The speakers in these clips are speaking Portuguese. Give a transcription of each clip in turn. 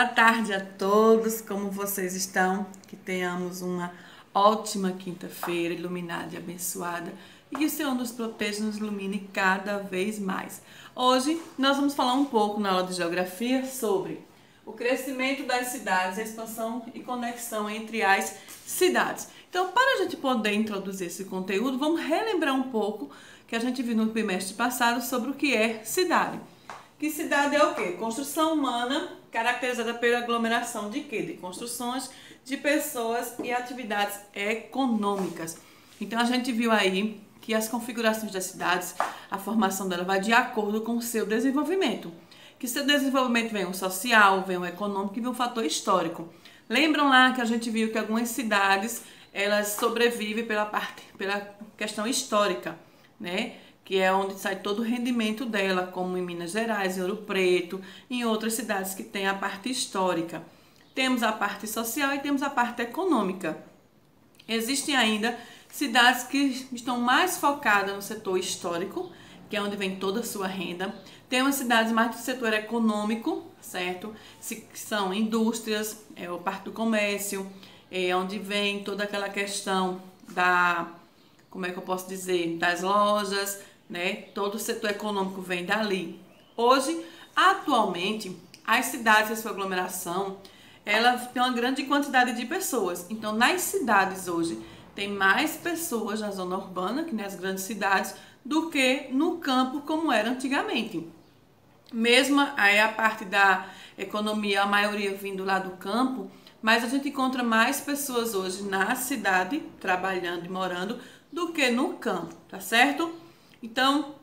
Boa tarde a todos, como vocês estão? Que tenhamos uma ótima quinta-feira, iluminada e abençoada, e que o Senhor nos proteja e nos ilumine cada vez mais. Hoje nós vamos falar um pouco na aula de geografia sobre o crescimento das cidades, a expansão e conexão entre as cidades. Então, para a gente poder introduzir esse conteúdo, vamos relembrar um pouco que a gente viu no trimestre passado sobre o que é cidade. Que cidade é o quê? Construção humana caracterizada pela aglomeração de quê? De construções, de pessoas e atividades econômicas. Então a gente viu aí que as configurações das cidades, a formação dela vai de acordo com o seu desenvolvimento. Que seu desenvolvimento vem o social, vem o econômico e vem o fator histórico. Lembram lá que a gente viu que algumas cidades elas sobrevivem pela questão histórica, né? Que é onde sai todo o rendimento dela, como em Minas Gerais, em Ouro Preto, em outras cidades que tem a parte histórica. Temos a parte social e temos a parte econômica. Existem ainda cidades que estão mais focadas no setor histórico, que é onde vem toda a sua renda. Temos cidades mais do setor econômico, certo? Que são indústrias, a parte do comércio, onde vem toda aquela questão como é que eu posso dizer, das lojas, né? Todo o setor econômico vem dali. Hoje, atualmente, as cidades, a sua aglomeração, ela tem uma grande quantidade de pessoas. Então, nas cidades hoje, tem mais pessoas na zona urbana, que nas grandes cidades, do que no campo, como era antigamente. Mesmo aí a parte da economia, a maioria vindo lá do campo, mas a gente encontra mais pessoas hoje na cidade, trabalhando e morando, do que no campo, tá certo? Então,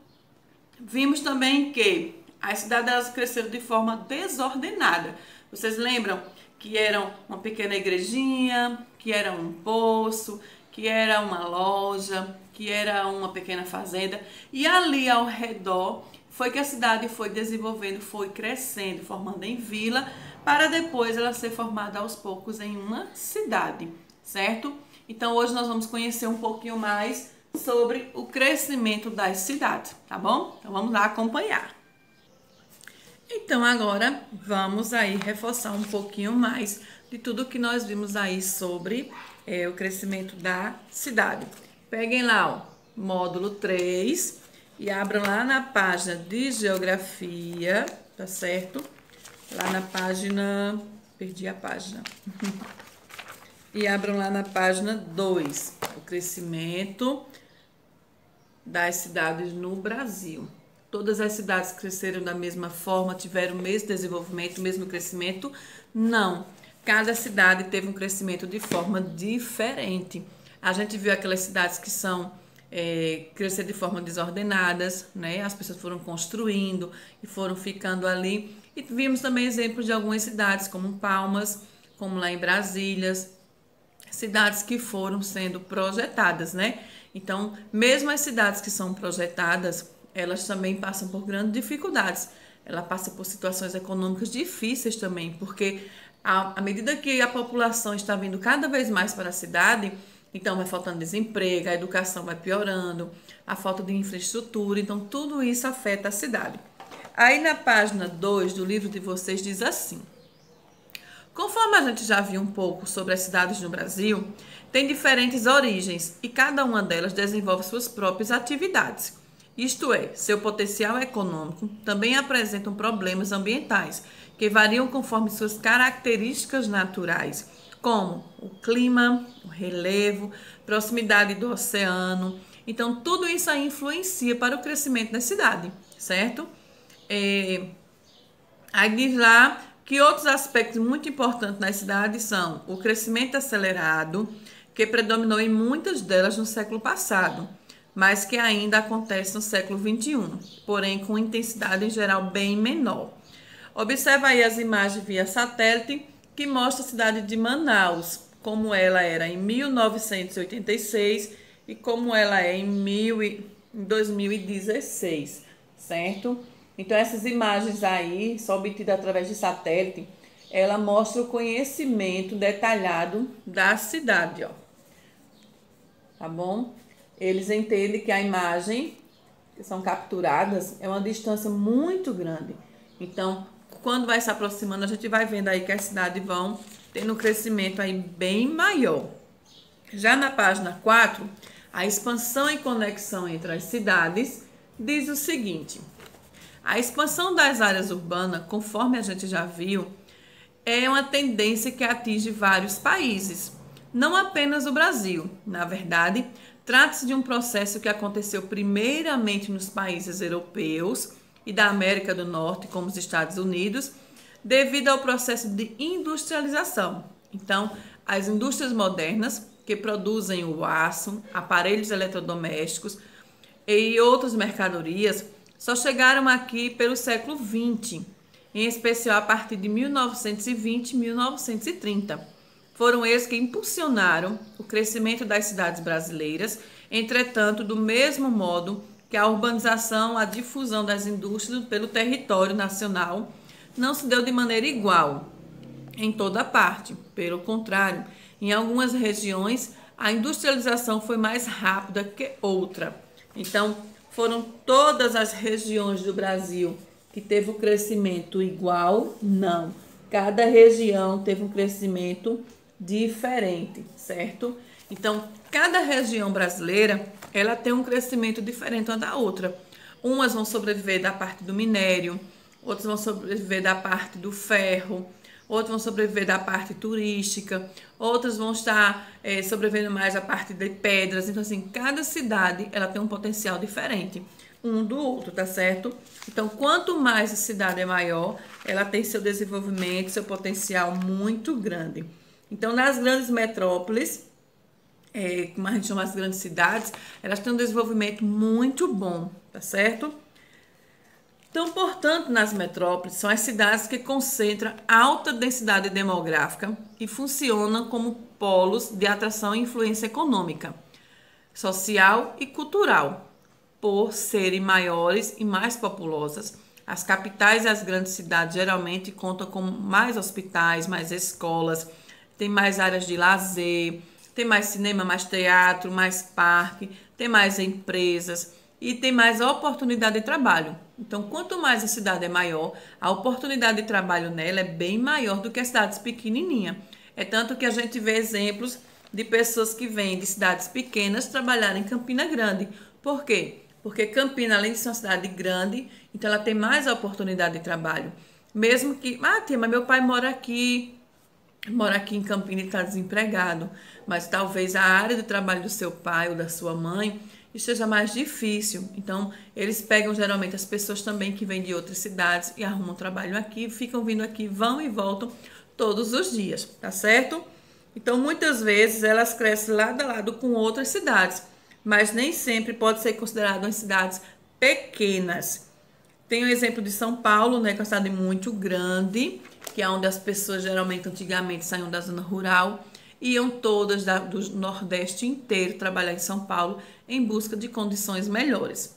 vimos também que as cidades elas cresceram de forma desordenada. Vocês lembram que eram uma pequena igrejinha, que era um poço, que era uma loja, que era uma pequena fazenda, e ali ao redor foi que a cidade foi desenvolvendo, foi crescendo, formando em vila, para depois ela ser formada aos poucos em uma cidade, certo? Então hoje nós vamos conhecer um pouquinho mais sobre o crescimento das cidades, tá bom? Então vamos lá acompanhar. Então agora vamos aí reforçar um pouquinho mais de tudo que nós vimos aí sobre o crescimento da cidade. Peguem lá o módulo 3 e abram lá na página de geografia, tá certo? Lá na página, perdi a página. E abram lá na página 2, o crescimento das cidades no Brasil. Todas as cidades cresceram da mesma forma, tiveram o mesmo desenvolvimento, o mesmo crescimento? Não. Cada cidade teve um crescimento de forma diferente. A gente viu aquelas cidades que são crescer de forma desordenadas, né? As pessoas foram construindo e foram ficando ali. E vimos também exemplos de algumas cidades, como Palmas, como lá em Brasília, cidades que foram sendo projetadas, né? Então, mesmo as cidades que são projetadas, elas também passam por grandes dificuldades. Ela passa por situações econômicas difíceis também, porque à medida que a população está vindo cada vez mais para a cidade, então vai faltando desemprego, a educação vai piorando, a falta de infraestrutura, então tudo isso afeta a cidade. Aí na página 2 do livro de vocês diz assim: conforme a gente já viu um pouco sobre as cidades no Brasil, tem diferentes origens e cada uma delas desenvolve suas próprias atividades. Isto é, seu potencial econômico também apresentam problemas ambientais, que variam conforme suas características naturais, como o clima, o relevo, proximidade do oceano. Então, tudo isso aí influencia para o crescimento da cidade, certo? Aí diz lá que outros aspectos muito importantes nas cidades são o crescimento acelerado, que predominou em muitas delas no século passado, mas que ainda acontece no século XXI, porém com intensidade em geral bem menor. Observa aí as imagens via satélite que mostra a cidade de Manaus, como ela era em 1986 e como ela é em 2016, certo? Então, essas imagens aí, só obtidas através de satélite, ela mostra o conhecimento detalhado da cidade, ó. Tá bom? Eles entendem que a imagem que são capturadas é uma distância muito grande. Então, quando vai se aproximando, a gente vai vendo aí que as cidades vão tendo um crescimento aí bem maior. Já na página 4, a expansão e conexão entre as cidades diz o seguinte: a expansão das áreas urbanas, conforme a gente já viu, é uma tendência que atinge vários países, não apenas o Brasil. Na verdade, trata-se de um processo que aconteceu primeiramente nos países europeus e da América do Norte, como os Estados Unidos, devido ao processo de industrialização. Então, as indústrias modernas, que produzem o aço, aparelhos eletrodomésticos e outras mercadorias, só chegaram aqui pelo século XX, em especial a partir de 1920 e 1930. Foram eles que impulsionaram o crescimento das cidades brasileiras. Entretanto, do mesmo modo que a urbanização, a difusão das indústrias pelo território nacional não se deu de maneira igual em toda parte. Pelo contrário, em algumas regiões, a industrialização foi mais rápida que outra. Então, foram todas as regiões do Brasil que teve um crescimento igual? Não. Cada região teve um crescimento diferente, certo? Então, cada região brasileira, ela tem um crescimento diferente uma da outra. Umas vão sobreviver da parte do minério, outras vão sobreviver da parte do ferro, outras vão sobreviver da parte turística, outras vão estar sobrevivendo mais da parte de pedras. Então, assim, cada cidade, ela tem um potencial diferente um do outro, tá certo? Então, quanto mais a cidade é maior, ela tem seu desenvolvimento, seu potencial muito grande. Então, nas grandes metrópoles, como a gente chama as grandes cidades, elas têm um desenvolvimento muito bom, tá certo? Então, portanto, nas metrópoles, são as cidades que concentram alta densidade demográfica e funcionam como polos de atração e influência econômica, social e cultural. Por serem maiores e mais populosas, as capitais e as grandes cidades geralmente contam com mais hospitais, mais escolas, tem mais áreas de lazer, tem mais cinema, mais teatro, mais parque, tem mais empresas e tem mais oportunidade de trabalho. Então, quanto mais a cidade é maior, a oportunidade de trabalho nela é bem maior do que as cidades pequenininhas. É tanto que a gente vê exemplos de pessoas que vêm de cidades pequenas trabalhar em Campina Grande. Por quê? Porque Campina, além de ser uma cidade grande, então ela tem mais oportunidade de trabalho. Mesmo que, tia, mas meu pai mora aqui em Campina e está desempregado, mas talvez a área de trabalho do seu pai ou da sua mãe esteja mais difícil. Então, eles pegam geralmente as pessoas também que vêm de outras cidades e arrumam trabalho aqui, ficam vindo aqui, vão e voltam todos os dias, tá certo? Então, muitas vezes elas crescem lado a lado com outras cidades, mas nem sempre pode ser considerado em cidades pequenas. Tem o exemplo de São Paulo, né, que é uma cidade muito grande, que é onde as pessoas geralmente antigamente saíam da zona rural, iam todas do Nordeste inteiro trabalhar em São Paulo em busca de condições melhores.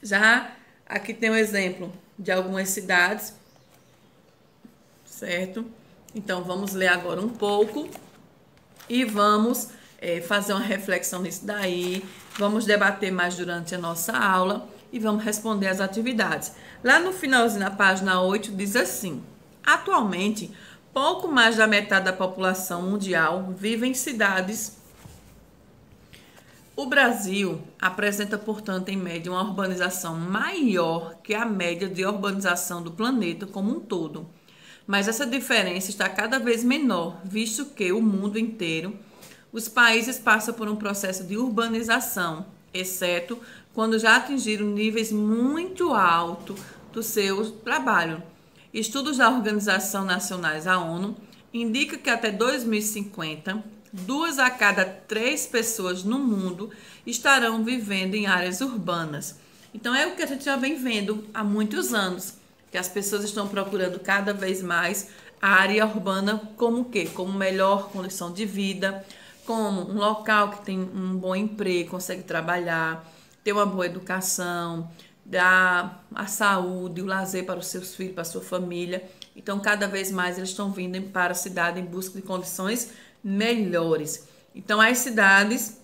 Já aqui tem um exemplo de algumas cidades, certo? Então vamos ler agora um pouco e vamos fazer uma reflexão nisso daí, vamos debater mais durante a nossa aula e vamos responder as atividades. Lá no finalzinho, na página 8, diz assim: atualmente, pouco mais da metade da população mundial vive em cidades. O Brasil apresenta, portanto, em média, uma urbanização maior que a média de urbanização do planeta como um todo. Mas essa diferença está cada vez menor, visto que o mundo inteiro, os países passam por um processo de urbanização, exceto quando já atingiram níveis muito altos do seu trabalho. Estudos da Organização Nacionais, a ONU, indicam que até 2050, 2 a cada 3 pessoas no mundo estarão vivendo em áreas urbanas. Então, é o que a gente já vem vendo há muitos anos, que as pessoas estão procurando cada vez mais a área urbana como o quê? Como melhor condição de vida, como um local que tem um bom emprego, consegue trabalhar, ter uma boa educação, dar a saúde, o lazer para os seus filhos, para a sua família. Então, cada vez mais eles estão vindo para a cidade em busca de condições melhores. Então, as cidades,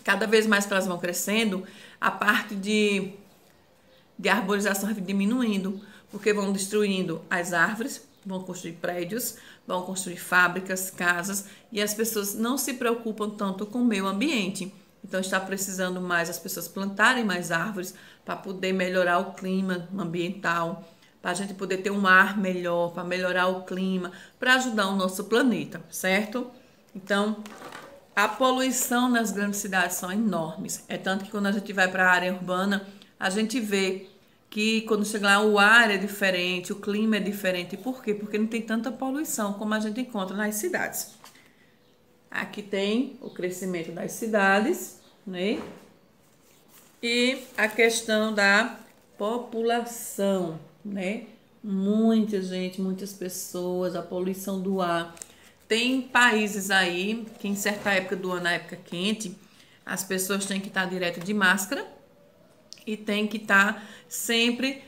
cada vez mais que elas vão crescendo, a parte de arborização vai diminuindo, porque vão destruindo as árvores, vão construir prédios, vão construir fábricas, casas, e as pessoas não se preocupam tanto com o meio ambiente. Então está precisando mais as pessoas plantarem mais árvores para poder melhorar o clima ambiental, para a gente poder ter um ar melhor, para melhorar o clima, para ajudar o nosso planeta, certo? Então, a poluição nas grandes cidades são enormes. É tanto que quando a gente vai para a área urbana, a gente vê que quando chega lá o ar é diferente, o clima é diferente. Por quê? Porque não tem tanta poluição como a gente encontra nas cidades. Aqui tem o crescimento das cidades, né? E a questão da população, né? Muita gente, muitas pessoas, a poluição do ar. Tem países aí que em certa época do ano, na época quente, as pessoas têm que estar direto de máscara e tem que estar sempre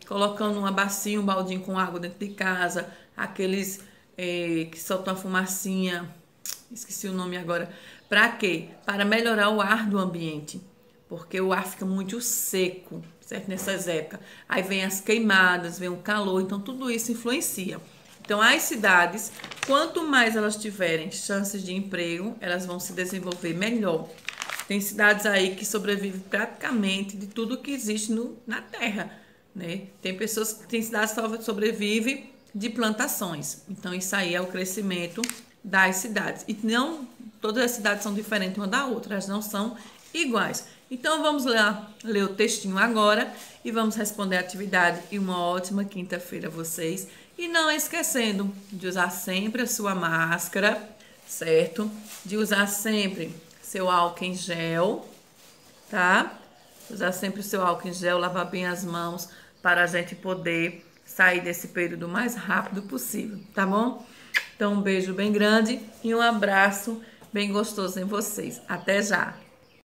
colocando uma bacia, um baldinho com água dentro de casa, aqueles que soltam a fumacinha, esqueci o nome agora. Para quê? Para melhorar o ar do ambiente, porque o ar fica muito seco, certo? Nessas épocas. Aí vem as queimadas, vem o calor, então tudo isso influencia. Então, as cidades, quanto mais elas tiverem chances de emprego, elas vão se desenvolver melhor. Tem cidades aí que sobrevivem praticamente de tudo que existe na terra, né? Tem cidades que sobrevivem de plantações. Então, isso aí é o crescimento das cidades. E não todas as cidades são diferentes uma da outra, elas não são iguais. Então, vamos lá ler o textinho agora e vamos responder a atividade. E uma ótima quinta-feira a vocês. E não esquecendo de usar sempre a sua máscara, certo? De usar sempre seu álcool em gel, tá? Usar sempre o seu álcool em gel, lavar bem as mãos para a gente poder sair desse período o mais rápido possível, tá bom? Então, um beijo bem grande e um abraço bem gostoso em vocês. Até já!